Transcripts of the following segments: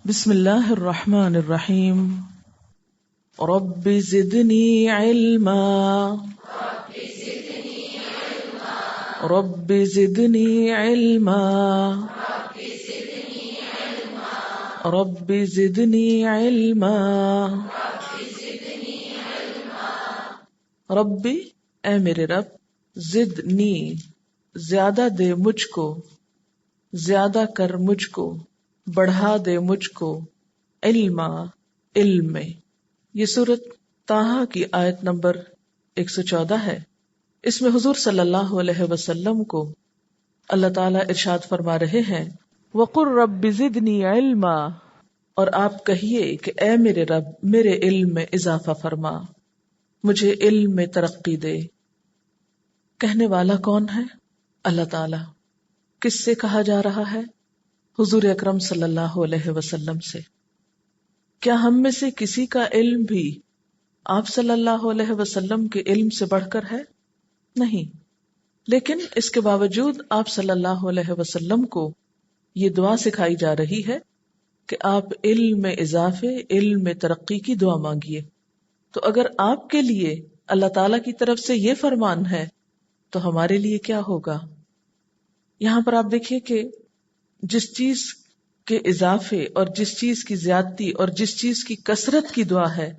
بسم اللہ الرحمن الرحیم رب زدنی علما رب زدنی علما رب زدنی علما ربی اے میرے رب زدنی زیادہ دے مجھ کو، زیادہ کر مجھ کو، بڑھا دے مجھ کو، علما علم میں۔ یہ سورۃ طٰہٰ کی آیت نمبر 114 ہے۔ اس میں حضور صلی اللہ علیہ وسلم کو اللہ تعالیٰ ارشاد فرما رہے ہیں وَقُلْ رَبِّ زِدْنِي عِلْمًا، اور آپ کہیے کہ اے میرے رب میرے علم میں اضافہ فرما، مجھے علم میں ترقی دے۔ کہنے والا کون ہے؟ اللہ تعالیٰ۔ کس سے کہا جا رہا ہے؟ حضور اکرم صلی اللہ علیہ وسلم سے۔ کیا ہم میں سے کسی کا علم بھی آپ صلی اللہ علیہ وسلم کے علم سے بڑھ کر ہے؟ نہیں، لیکن اس کے باوجود آپ صلی اللہ علیہ وسلم کو یہ دعا سکھائی جا رہی ہے کہ آپ علم میں اضافے، علم میں ترقی کی دعا مانگیے۔ تو اگر آپ کے لیے اللہ تعالیٰ کی طرف سے یہ فرمان ہے تو ہمارے لیے کیا ہوگا؟ یہاں پر آپ دیکھیے کہ جس چیز کے اضافے اور جس چیز کی زیادتی اور جس چیز کی کثرت کی دعا ہے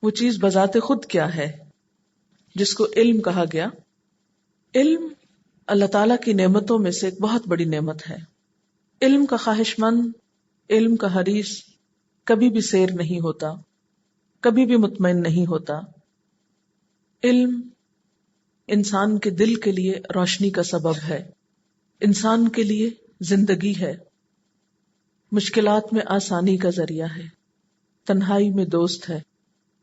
وہ چیز بذات خود کیا ہے، جس کو علم کہا گیا۔ علم اللہ تعالیٰ کی نعمتوں میں سے ایک بہت بڑی نعمت ہے۔ علم کا خواہش مند، علم کا حریص کبھی بھی سیر نہیں ہوتا، کبھی بھی مطمئن نہیں ہوتا۔ علم انسان کے دل کے لیے روشنی کا سبب ہے، انسان کے لیے زندگی ہے، مشکلات میں آسانی کا ذریعہ ہے، تنہائی میں دوست ہے،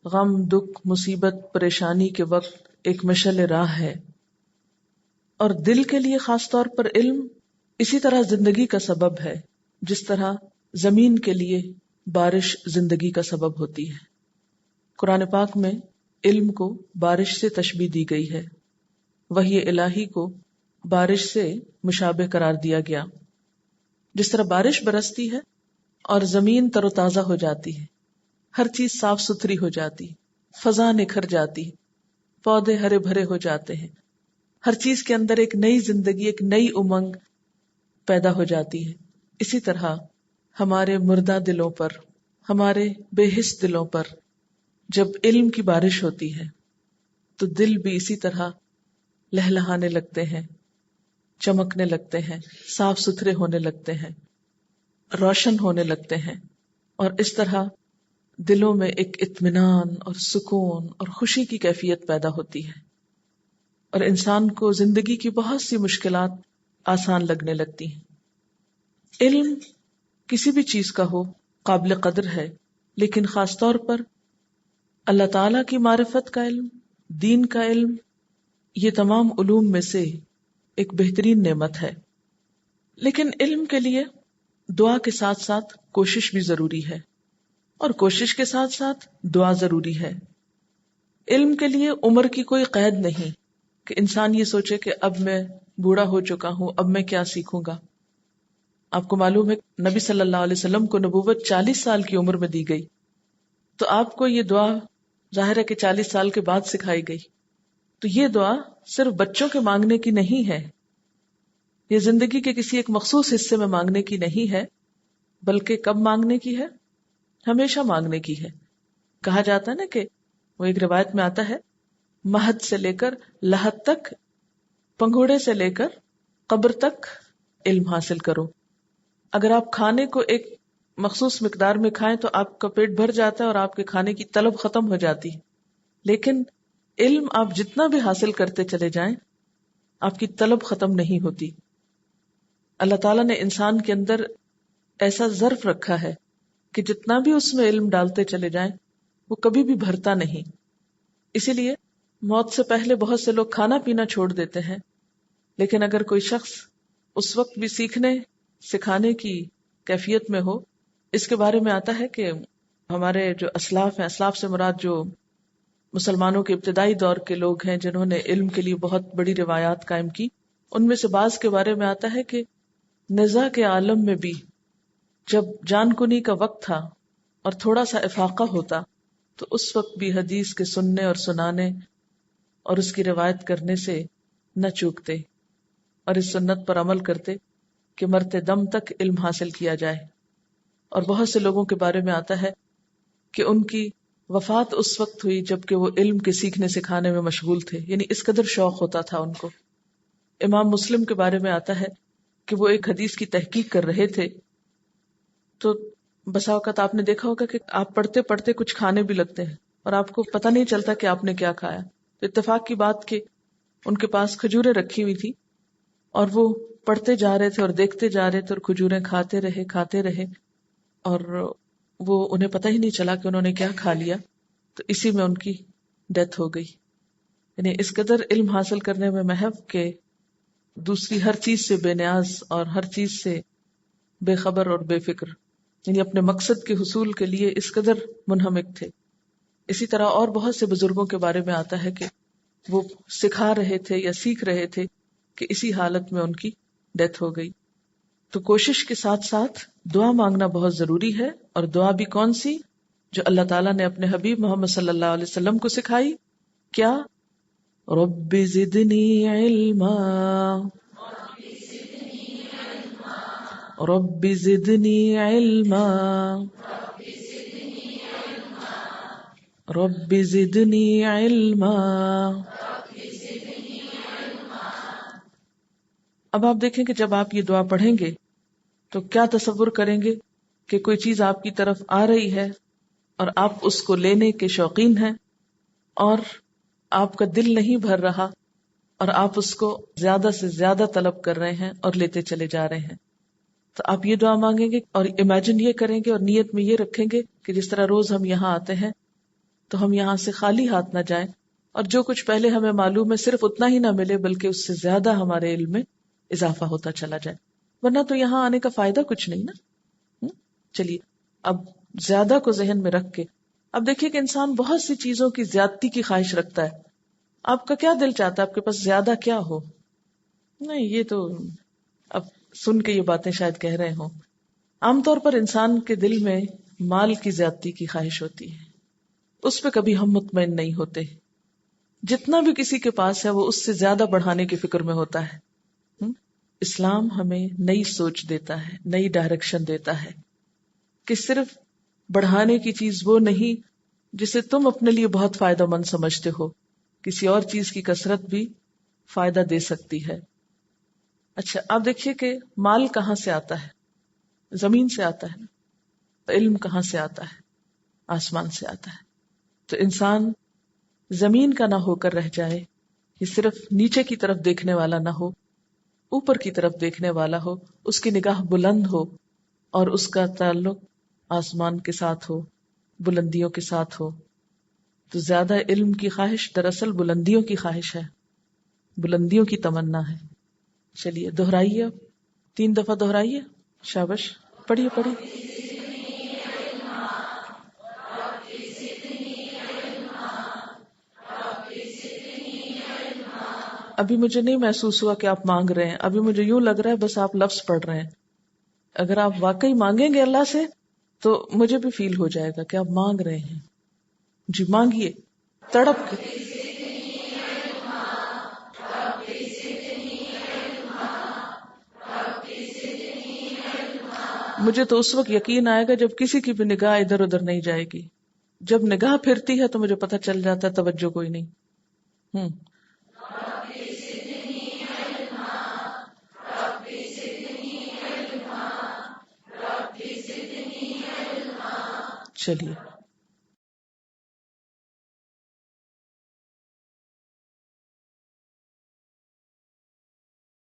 غم، دکھ، مصیبت، پریشانی کے وقت ایک مشعل راہ ہے۔ اور دل کے لیے خاص طور پر علم اسی طرح زندگی کا سبب ہے، جس طرح زمین کے لیے بارش زندگی کا سبب ہوتی ہے۔ قرآن پاک میں علم کو بارش سے تشبیہ دی گئی ہے، وحی الہی کو بارش سے مشابہ قرار دیا گیا۔ جس طرح بارش برستی ہے اور زمین تر و تازہ ہو جاتی ہے، ہر چیز صاف ستھری ہو جاتی، فضا نکھر جاتی، پودے ہرے بھرے ہو جاتے ہیں، ہر چیز کے اندر ایک نئی زندگی، ایک نئی امنگ پیدا ہو جاتی ہے۔ اسی طرح ہمارے مردہ دلوں پر، ہمارے بے حس دلوں پر جب علم کی بارش ہوتی ہے تو دل بھی اسی طرح لہلہانے لگتے ہیں، چمکنے لگتے ہیں، صاف ستھرے ہونے لگتے ہیں، روشن ہونے لگتے ہیں، اور اس طرح دلوں میں ایک اطمینان اور سکون اور خوشی کی کیفیت پیدا ہوتی ہے، اور انسان کو زندگی کی بہت سی مشکلات آسان لگنے لگتی ہیں۔ علم کسی بھی چیز کا ہو قابل قدر ہے، لیکن خاص طور پر اللہ تعالیٰ کی معرفت کا علم، دین کا علم، یہ تمام علوم میں سے ایک بہترین نعمت ہے۔ لیکن علم کے لیے دعا کے ساتھ ساتھ کوشش بھی ضروری ہے، اور کوشش کے ساتھ ساتھ دعا ضروری ہے۔ علم کے لیے عمر کی کوئی قید نہیں کہ انسان یہ سوچے کہ اب میں بوڑھا ہو چکا ہوں، اب میں کیا سیکھوں گا۔ آپ کو معلوم ہے نبی صلی اللہ علیہ وسلم کو نبوت 40 سال کی عمر میں دی گئی، تو آپ کو یہ دعا ظاہر ہے کہ 40 سال کے بعد سکھائی گئی۔ تو یہ دعا صرف بچوں کے مانگنے کی نہیں ہے، یہ زندگی کے کسی ایک مخصوص حصے میں مانگنے کی نہیں ہے، بلکہ کب مانگنے کی ہے؟ ہمیشہ مانگنے کی ہے۔ کہا جاتا ہے نا کہ وہ ایک روایت میں آتا ہے مہد سے لے کر لحد تک، پنگھوڑے سے لے کر قبر تک علم حاصل کرو۔ اگر آپ کھانے کو ایک مخصوص مقدار میں کھائیں تو آپ کا پیٹ بھر جاتا ہے اور آپ کے کھانے کی طلب ختم ہو جاتی ہے، لیکن علم آپ جتنا بھی حاصل کرتے چلے جائیں آپ کی طلب ختم نہیں ہوتی۔ اللہ تعالیٰ نے انسان کے اندر ایسا ظرف رکھا ہے کہ جتنا بھی اس میں علم ڈالتے چلے جائیں وہ کبھی بھی بھرتا نہیں۔ اسی لیے موت سے پہلے بہت سے لوگ کھانا پینا چھوڑ دیتے ہیں، لیکن اگر کوئی شخص اس وقت بھی سیکھنے سکھانے کی کیفیت میں ہو، اس کے بارے میں آتا ہے کہ ہمارے جو اسلاف ہیں، اسلاف سے مراد جو مسلمانوں کے ابتدائی دور کے لوگ ہیں جنہوں نے علم کے لیے بہت بڑی روایات قائم کی، ان میں سے بعض کے بارے میں آتا ہے کہ نزاع کے عالم میں بھی جب جان کنی کا وقت تھا اور تھوڑا سا افاقہ ہوتا تو اس وقت بھی حدیث کے سننے اور سنانے اور اس کی روایت کرنے سے نہ چوکتے اور اس سنت پر عمل کرتے کہ مرتے دم تک علم حاصل کیا جائے. اور بہت سے لوگوں کے بارے میں آتا ہے کہ ان کی وفات اس وقت ہوئی جبکہ وہ علم کے سیکھنے سکھانے میں مشغول تھے، یعنی اس قدر شوق ہوتا تھا ان کو. امام مسلم کے بارے میں آتا ہے کہ وہ ایک حدیث کی تحقیق کر رہے تھے تو بسا اوقات آپ نے دیکھا ہوگا کہ آپ پڑھتے پڑھتے کچھ کھانے بھی لگتے ہیں اور آپ کو پتہ نہیں چلتا کہ آپ نے کیا کھایا. تو اتفاق کی بات کہ ان کے پاس کھجوریں رکھی ہوئی تھی اور وہ پڑھتے جا رہے تھے اور دیکھتے جا رہے تھے اور کھجوریں کھاتے رہے اور وہ انہیں پتہ ہی نہیں چلا کہ انہوں نے کیا کھا لیا. تو اسی میں ان کی ڈیتھ ہو گئی. یعنی اس قدر علم حاصل کرنے میں محو کہ دوسری ہر چیز سے بے نیاز اور ہر چیز سے بے خبر اور بے فکر، یعنی اپنے مقصد کے حصول کے لیے اس قدر منہمک تھے. اسی طرح اور بہت سے بزرگوں کے بارے میں آتا ہے کہ وہ سکھا رہے تھے یا سیکھ رہے تھے کہ اسی حالت میں ان کی ڈیتھ ہو گئی. تو کوشش کے ساتھ ساتھ دعا مانگنا بہت ضروری ہے. اور دعا بھی کون سی؟ جو اللہ تعالیٰ نے اپنے حبیب محمد صلی اللہ علیہ وسلم کو سکھائی. کیا؟ رب زدنی علما، رب زدنی علما، رب زدنی علما. اب آپ دیکھیں کہ جب آپ یہ دعا پڑھیں گے تو کیا تصور کریں گے کہ کوئی چیز آپ کی طرف آ رہی ہے اور آپ اس کو لینے کے شوقین ہیں اور آپ کا دل نہیں بھر رہا اور آپ اس کو زیادہ سے زیادہ طلب کر رہے ہیں اور لیتے چلے جا رہے ہیں. تو آپ یہ دعا مانگیں گے اور امیجن یہ کریں گے اور نیت میں یہ رکھیں گے کہ جس طرح روز ہم یہاں آتے ہیں تو ہم یہاں سے خالی ہاتھ نہ جائیں اور جو کچھ پہلے ہمیں معلوم ہے صرف اتنا ہی نہ ملے بلکہ اس سے زیادہ ہمارے علم میں اضافہ ہوتا چلا جائے، ورنہ تو یہاں آنے کا فائدہ کچھ نہیں نا. چلیے اب زیادہ کو ذہن میں رکھ کے اب دیکھیے کہ انسان بہت سی چیزوں کی زیادتی کی خواہش رکھتا ہے. آپ کا کیا دل چاہتا ہے آپ کے پاس زیادہ کیا ہو؟ نہیں، یہ تو اب سن کے یہ باتیں شاید کہہ رہے ہوں. عام طور پر انسان کے دل میں مال کی زیادتی کی خواہش ہوتی ہے، اس پہ کبھی ہم مطمئن نہیں ہوتے. جتنا بھی کسی کے پاس ہے وہ اس سے زیادہ بڑھانے کی فکر میں ہوتا ہے. اسلام ہمیں نئی سوچ دیتا ہے، نئی ڈائریکشن دیتا ہے کہ صرف بڑھانے کی چیز وہ نہیں جسے تم اپنے لیے بہت فائدہ مند سمجھتے ہو، کسی اور چیز کی کثرت بھی فائدہ دے سکتی ہے. اچھا آپ دیکھیے کہ مال کہاں سے آتا ہے؟ زمین سے آتا ہے. علم کہاں سے آتا ہے؟ آسمان سے آتا ہے. تو انسان زمین کا نہ ہو کر رہ جائے، یہ صرف نیچے کی طرف دیکھنے والا نہ ہو، اوپر کی طرف دیکھنے والا ہو، اس کی نگاہ بلند ہو اور اس کا تعلق آسمان کے ساتھ ہو، بلندیوں کے ساتھ ہو. تو زیادہ علم کی خواہش دراصل بلندیوں کی خواہش ہے، بلندیوں کی تمنا ہے. چلیے دہرائیے، 3 دفعہ دہرائیے. شابش، پڑھیے پڑھیے. ابھی مجھے نہیں محسوس ہوا کہ آپ مانگ رہے ہیں، ابھی مجھے یوں لگ رہا ہے بس آپ لفظ پڑھ رہے ہیں. اگر آپ واقعی مانگیں گے اللہ سے تو مجھے بھی فیل ہو جائے گا کہ آپ مانگ رہے ہیں. جی مانگیے تڑپ کے. مجھے تو اس وقت یقین آئے گا جب کسی کی بھی نگاہ ادھر ادھر نہیں جائے گی. جب نگاہ پھرتی ہے تو مجھے پتہ چل جاتا ہے توجہ کوئی نہیں. چلیے